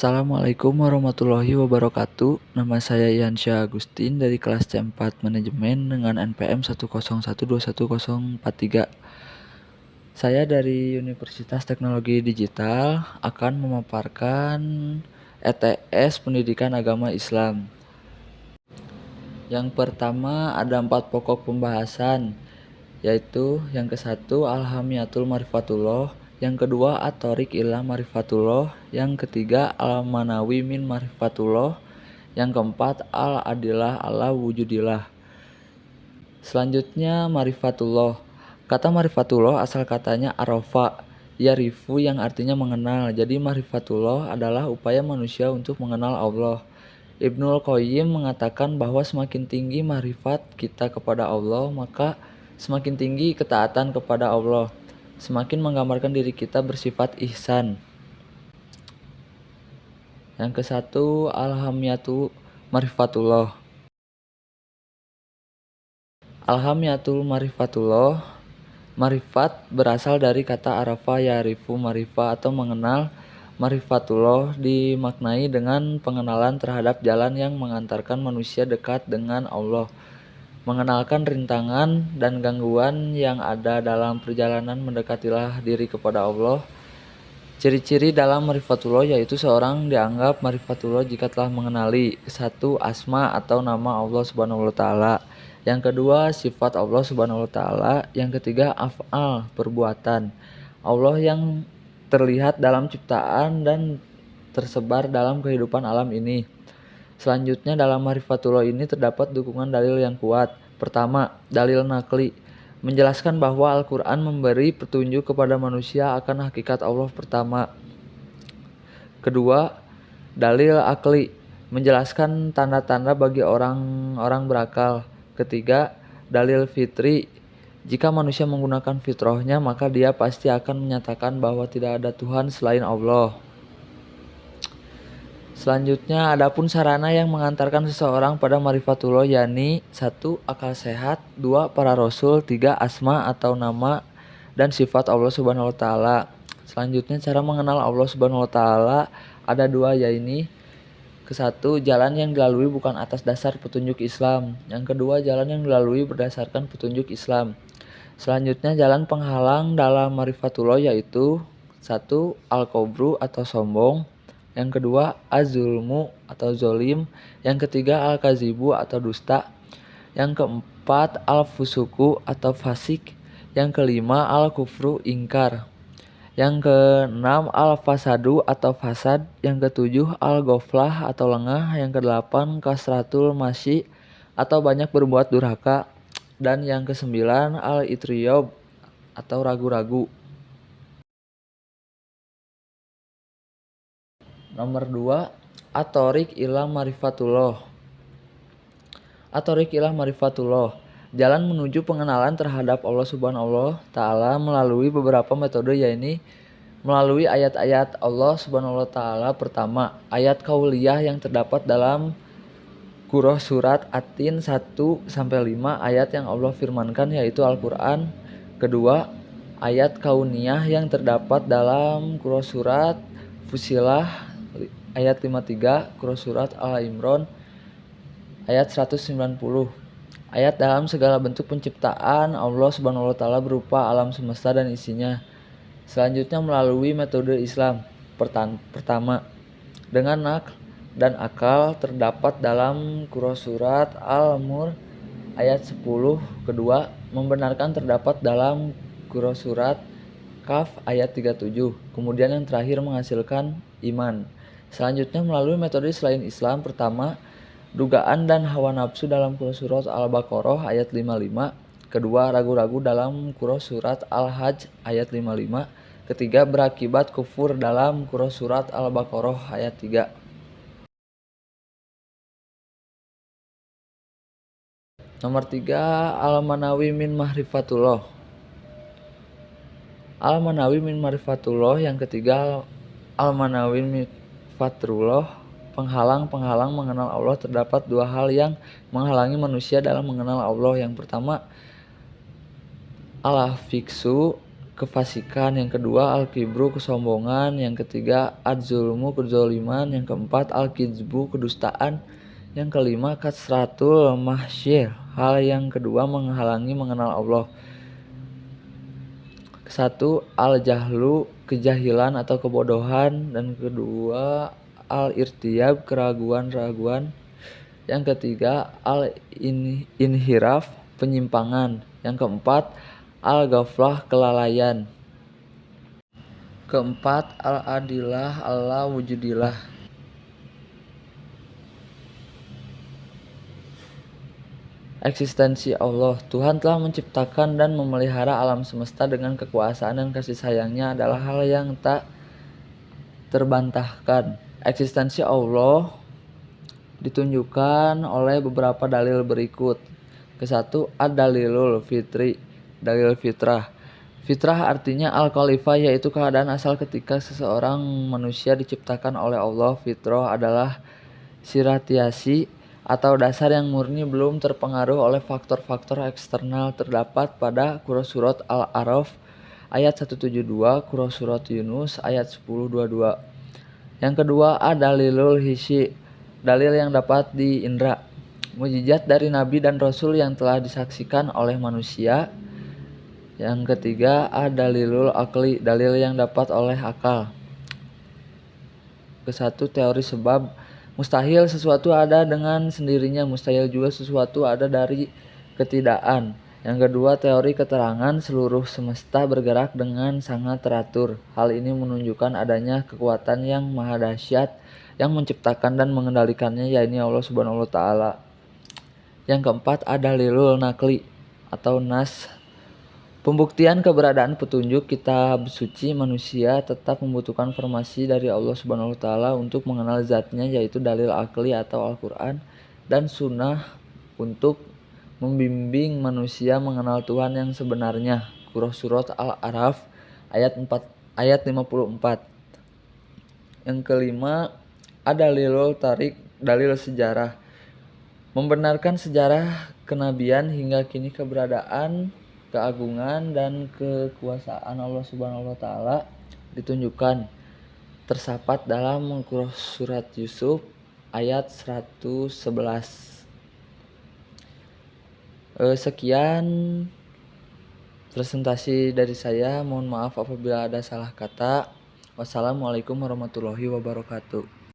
Assalamualaikum warahmatullahi wabarakatuh. Nama saya Yansyah Agustin dari kelas C4 Manajemen dengan NPM 101211043. Saya dari Universitas Teknologi Digital akan memaparkan ETS Pendidikan Agama Islam. Yang pertama ada 4 pokok pembahasan, yaitu yang ke-1 Alhamiyatul Marifatullah, yang kedua At-Thoriq ila Marifatullah, yang ketiga Al-Manawi min Marifatullah, yang keempat Al-Adillah ala Wujudillah. Selanjutnya Marifatullah. Kata Marifatullah asal katanya arafa, yarifu yang artinya mengenal. Jadi Marifatullah adalah upaya manusia untuk mengenal Allah. Ibnul Qayyim mengatakan bahwa semakin tinggi marifat kita kepada Allah, maka semakin tinggi ketaatan kepada Allah, semakin menggambarkan diri kita bersifat ihsan. Yang ke-1 Alhamiyatul Marifatullah. Alhamiyatul Marifatullah. Marifat berasal dari kata arafa ya'rifu marifa atau mengenal. Marifatullah dimaknai dengan pengenalan terhadap jalan yang mengantarkan manusia dekat dengan Allah, mengenalkan rintangan dan gangguan yang ada dalam perjalanan mendekatilah diri kepada Allah. Ciri-ciri dalam marifatullah yaitu seorang dianggap marifatullah jika telah mengenali 1. Asma atau nama Allah Subhanahu wa taala, yang kedua sifat Allah Subhanahu wa taala, yang ketiga af'al perbuatan Allah yang terlihat dalam ciptaan dan tersebar dalam kehidupan alam ini. Selanjutnya dalam marifatullah ini terdapat dukungan dalil yang kuat. Pertama, dalil nakli, menjelaskan bahwa Al-Quran memberi petunjuk kepada manusia akan hakikat Allah pertama. Kedua, dalil akli, menjelaskan tanda-tanda bagi orang-orang berakal. Ketiga, dalil fitri, jika manusia menggunakan fitrahnya maka dia pasti akan menyatakan bahwa tidak ada Tuhan selain Allah. Selanjutnya, adapun sarana yang mengantarkan seseorang pada marifatullah yakni 1. Akal sehat, 2. Para rasul, 3. Asma atau nama dan sifat Allah Subhanahu wa taala. Selanjutnya, cara mengenal Allah Subhanahu wa taala ada 2, yakni ke-1 jalan yang dilalui bukan atas dasar petunjuk Islam. Yang kedua, jalan yang dilalui berdasarkan petunjuk Islam. Selanjutnya, jalan penghalang dalam marifatullah yaitu 1. Al-Kobru atau sombong, yang kedua Az-Zulmu atau zolim, yang ketiga Al-Kazibu atau dusta, yang keempat Al-Fusuku atau fasik, yang kelima Al-Kufru ingkar, yang keenam Al-Fasadu atau fasad, yang ketujuh Al-Ghaflah atau lengah, yang kedelapan Kasratul Masyi atau banyak berbuat durhaka, dan yang kesembilan Al-Itriyab atau ragu-ragu. Nomor 2, At-Thoriq ila Marifatullah. At-Thoriq ila Marifatullah, jalan menuju pengenalan terhadap Allah Subhanahu wa taala melalui beberapa metode, yakni melalui ayat-ayat Allah Subhanahu wa taala. Pertama, ayat kauliyah yang terdapat dalam Surah Surat At-Tin 1-5, ayat yang Allah firmankan yaitu Al-Quran. Kedua, ayat kauniyah yang terdapat dalam Surat Fusilah ayat 53, Surat Al-Imran ayat 190. Ayat dalam segala bentuk penciptaan Allah Subhanahu wa taala berupa alam semesta dan isinya. Selanjutnya melalui metode Islam. Pertama, dengan nakl dan akal terdapat dalam Surat Al-Mulk ayat 10. Kedua, membenarkan terdapat dalam Surat Kaf ayat 37. Kemudian yang terakhir menghasilkan iman. Selanjutnya melalui metode selain Islam. Pertama, dugaan dan hawa nafsu dalam Surat Al-Baqarah ayat 55. Kedua, ragu-ragu dalam Surat Al-Hajj ayat 55. Ketiga, berakibat kufur dalam Surat Al-Baqarah ayat 3. Nomor 3, Al-Manawi min Marifatullah. Al-Manawi min Marifatullah, yang ketiga Al-Manawi min Fatrullah, penghalang-penghalang mengenal Allah. Terdapat 2 hal yang menghalangi manusia dalam mengenal Allah. Yang pertama, al-fiksu, kefasikan, yang kedua al-kibru kesombongan, yang ketiga ad-zulmu kezaliman, yang keempat al-kizbu kedustaan, yang kelima kasratul mahsyir, hal yang kedua menghalangi mengenal Allah. Satu al-jahlu kejahilan atau kebodohan, dan kedua al-irtiyab keraguan-raguan, yang ketiga al-inhiraf penyimpangan, yang keempat al-ghaflah kelalaian, keempat al-adillah Allah wujudillah. Eksistensi Allah. Tuhan telah menciptakan dan memelihara alam semesta dengan kekuasaan dan kasih sayangnya adalah hal yang tak terbantahkan. Eksistensi Allah ditunjukkan oleh beberapa dalil berikut. Kesatu ad-dalilul fitri, dalil fitrah. Fitrah artinya al-khalifah, yaitu keadaan asal ketika seseorang manusia diciptakan oleh Allah. Fitrah adalah siratiasi atau dasar yang murni belum terpengaruh oleh faktor-faktor eksternal. Terdapat pada surat Al-A'raf ayat 172, surat Yunus ayat 10:22. Yang kedua ad-dalilul hissi, dalil yang dapat diindra. Mukjizat dari nabi dan rasul yang telah disaksikan oleh manusia. Yang ketiga ad-dalilul aqli, dalil yang dapat oleh akal. Kesatu teori sebab. Mustahil sesuatu ada dengan sendirinya, mustahil juga sesuatu ada dari ketidakan. Yang kedua teori keterangan, seluruh semesta bergerak dengan sangat teratur. Hal ini menunjukkan adanya kekuatan yang maha dahsyat yang menciptakan dan mengendalikannya, yaitu Allah Subhanahu wa taala. Yang keempat ad-dalilul naqli atau nas. Pembuktian keberadaan petunjuk kitab suci manusia tetap membutuhkan informasi dari Allah Subhanahu wa taala untuk mengenal zatnya, yaitu dalil akli atau Al-Qur'an dan sunnah untuk membimbing manusia mengenal Tuhan yang sebenarnya. Surat Al-A'raf ayat 54. Yang kelima ad-dalilul tarik, dalil sejarah. Membenarkan sejarah kenabian hingga kini keberadaan, keagungan dan kekuasaan Allah Subhanahu wa taala ditunjukkan tersapat dalam surat Yusuf ayat 111. Sekian presentasi dari saya. Mohon maaf apabila ada salah kata. Wassalamualaikum warahmatullahi wabarakatuh.